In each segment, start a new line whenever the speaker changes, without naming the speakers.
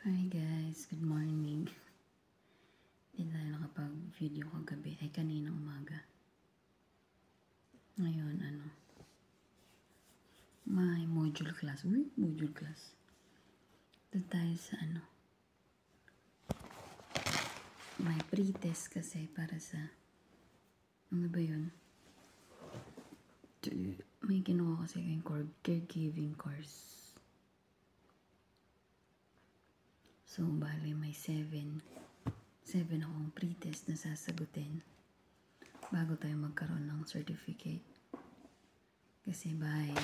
Hi guys, good morning. Hindi tayo nakapag-video kagabi, ay kanina umaga. Ngayon, may module class. Uy, module class. Doon tayo sa may pre-test kasi para sa, ano ba yun? May kinuha kasi kayong caregiving course. So, bale may 7 akong pre-test na sasagutin bago tayo magkaroon ng certificate. Kasi by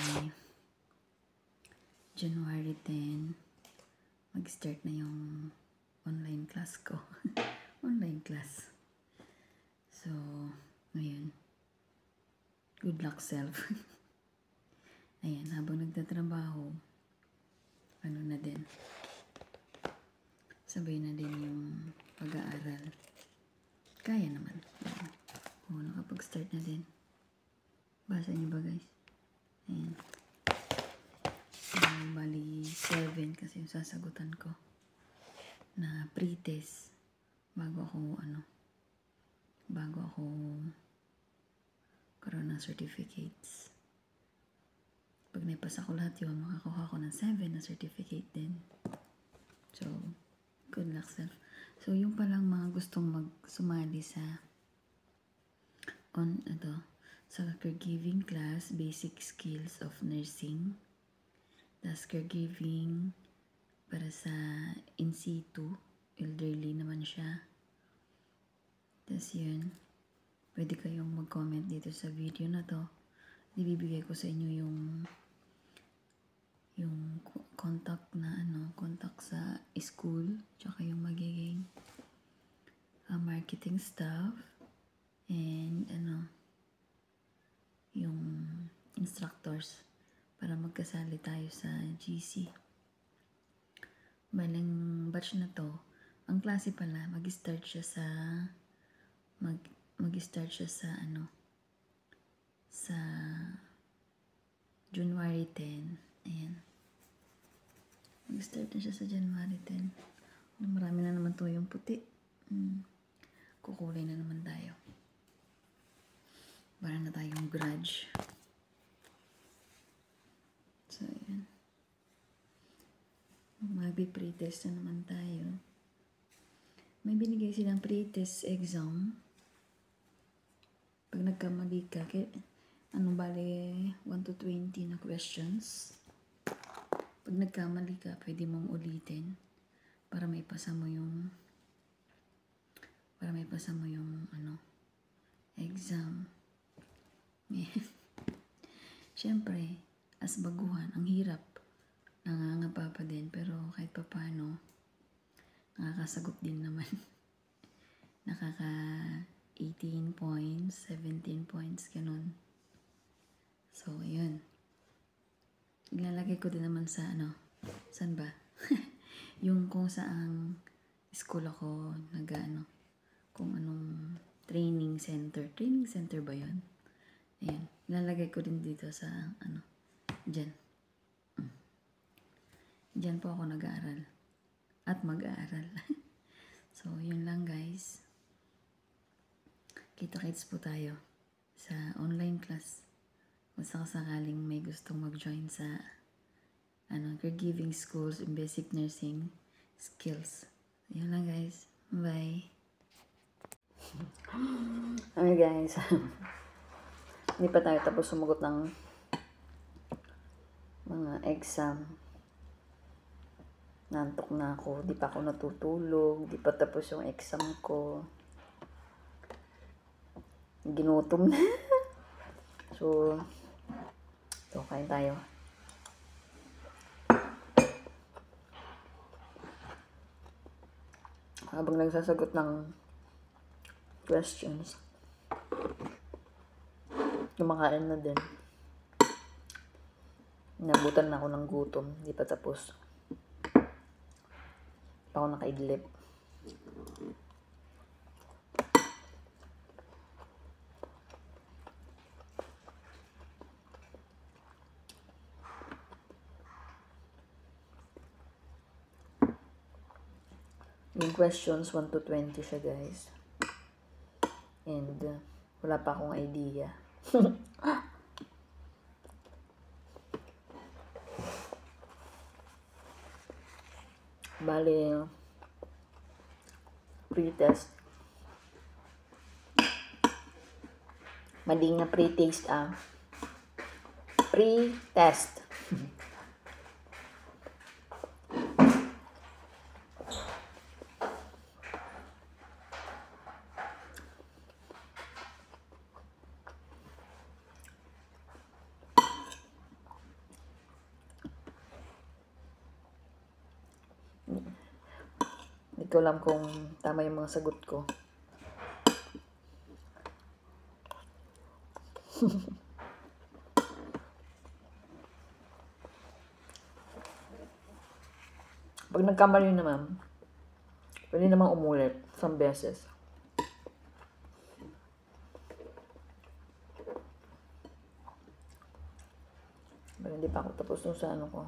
January 10, mag-start na yung online class ko. Online class. So, ngayon, good luck self. Ayan, habang nagtatrabaho, na din. Sabay na din yung pag-aaral. Kaya naman. Nakapag-start na din. Basa niyo ba guys? Ayan. So, bali 7 kasi yung sasagutan ko na pre-test bago ako karoon ng certificates. Pag naipasa ko lahat yun, makakuha ko ng 7 na certificate din. So, good luck self. So, yung palang mga gustong sumali sa caregiving class, basic skills of nursing. Tas caregiving para sa in situ, elderly naman siya. Tas yun, pwede kayong mag-comment dito sa video na to. Ibibigay ko sa inyo yung contact sa school, tsaka yung magiging marketing staff, and yung instructors para magkasali tayo sa GC. Balang batch na to, ang klase pala, mag-start siya sa sa January 10. Ayan. Mag-start na siya sa January 10. Marami na naman to yung puti. Kukulay na naman tayo. Para na tayong grudge. So, ayan. Magbi-pretest na naman tayo. May binigay silang pretest exam. Pag nagkamali ka, bale 1 to 20 na questions. Pag nagkamali ka, pwede mong ulitin para maipasa mo yung exam. Siyempre, as baguhan, ang hirap. Nangangapa pa din, pero kahit pa paano, nakakasagot din naman. Nakaka 18 points, 17 points, ganun. So, yun. Ilalagay ko din naman sa saan ba? Yung kung saang school ako kung anong training center ba yun? Ayan, ilalagay ko din dito sa dyan. Dyan po ako nag-aaral at mag-aaral. So, yun lang guys. Kita-kits po tayo sa online class. Kung sakaling may gustong mag-join sa caregiving schools and basic nursing skills. Yun lang guys. Bye. Hi guys. Hindi pa tayo tapos sumagot ng mga exam. Nantok na ako. Di pa ako natutulog. Di pa tapos yung exam ko. Ginutom na. So, kain tayo. Habang nagsasagot ng questions, kumakain na din. Nabutan na ako ng gutom. Di pa tapos. Pa ako nakaidlip. Yung questions, 1 to 20 siya, guys. And, wala pa akong idea. Bale, pre-test. Mali nga pre-taste pre-test. Hindi ko alam kung tama yung mga sagot ko. Pag nagkamali naman, pwede namang umulit some beses. Pero hindi pa ako tapos dun sa ano ko.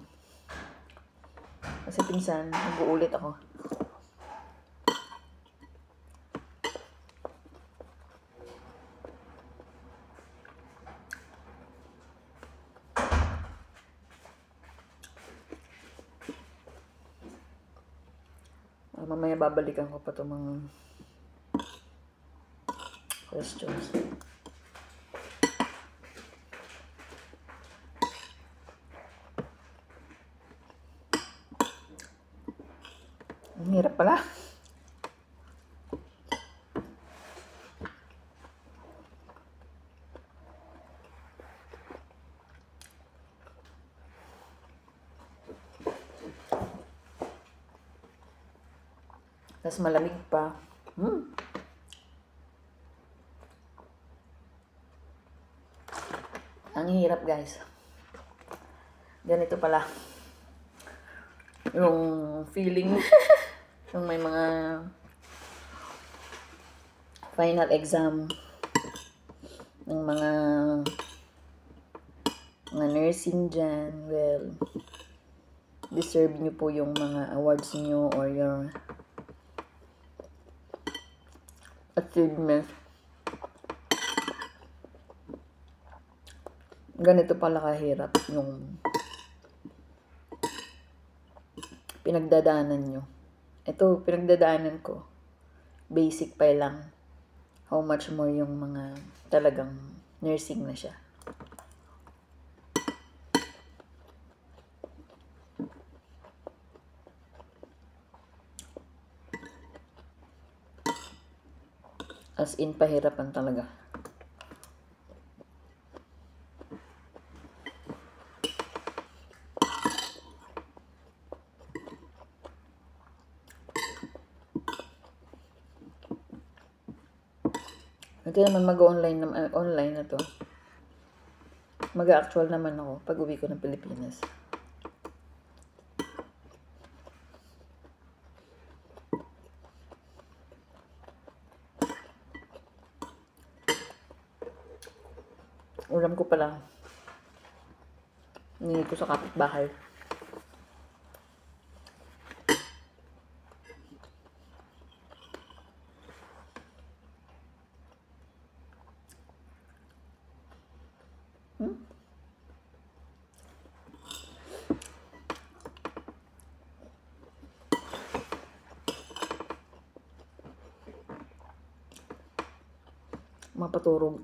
Kasi pinsan, nag-uulit ako. Mamaya babalikan ko pa itong mga questions. Ang hirap pala. Tapos malamig pa. Ang hirap, guys. Ganito pala. Yung feeling yung may mga final exam ng mga nursing dyan. Well, deserve nyo po yung mga awards nyo or your achievement. Ganito pala kahirap yung pinagdadaanan nyo. Ito, pinagdadaanan ko. Basic pa lang. How much more yung mga talagang nursing na siya. As in, pahirapan talaga. Ito naman mag-online online na to. Mag-actual naman ako pag uwi ko ng Pilipinas. Ulam ko pala. Hindi ko sa kapitbahay. Mapaturog.